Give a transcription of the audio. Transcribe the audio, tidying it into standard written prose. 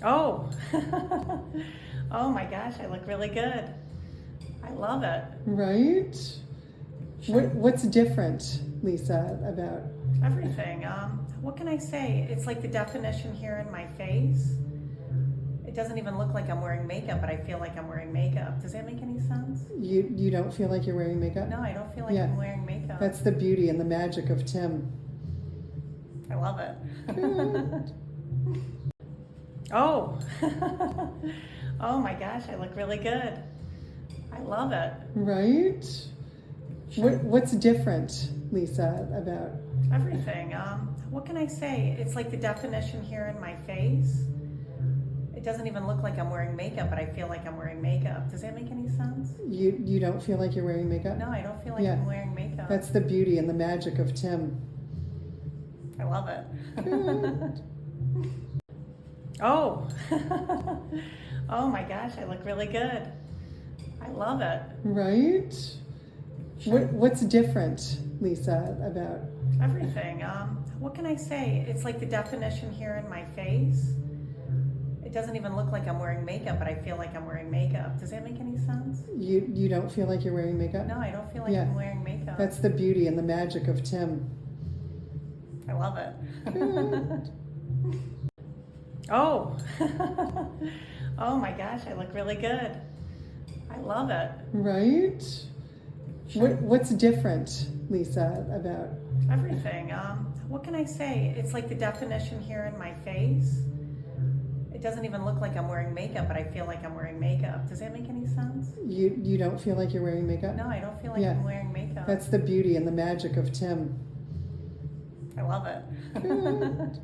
Oh, oh my gosh, I look really good. I love it. Right? What's different, Lisa, about Everything. What can I say? It's like the definition here in my face. It doesn't even look like I'm wearing makeup, but I feel like I'm wearing makeup. Does that make any sense? you don't feel like you're wearing makeup? No, I don't feel like Yeah. I'm wearing makeup. That's the beauty and the magic of Tim. I love it. Good. Oh, oh my gosh, I look really good. I love it. Right? What's different, Lisa, about Everything. What can I say? It's like the definition here in my face. It doesn't even look like I'm wearing makeup, but I feel like I'm wearing makeup. Does that make any sense? you don't feel like you're wearing makeup? No, I don't feel like Yeah. I'm wearing makeup. That's the beauty and the magic of Tim. I love it. Good. Oh, oh my gosh, I look really good. I love it. Right? What's different, Lisa, about Everything. What can I say? It's like the definition here in my face. It doesn't even look like I'm wearing makeup, but I feel like I'm wearing makeup. Does that make any sense? you don't feel like you're wearing makeup? No, I don't feel like Yeah. I'm wearing makeup. That's the beauty and the magic of Tim. I love it. Good. Oh, oh my gosh, I look really good. I love it. Right? What's different, Lisa, about Everything. What can I say? It's like the definition here in my face. It doesn't even look like I'm wearing makeup, but I feel like I'm wearing makeup. Does that make any sense? you don't feel like you're wearing makeup? No, I don't feel like Yeah. I'm wearing makeup. That's the beauty and the magic of Tim. I love it. Good.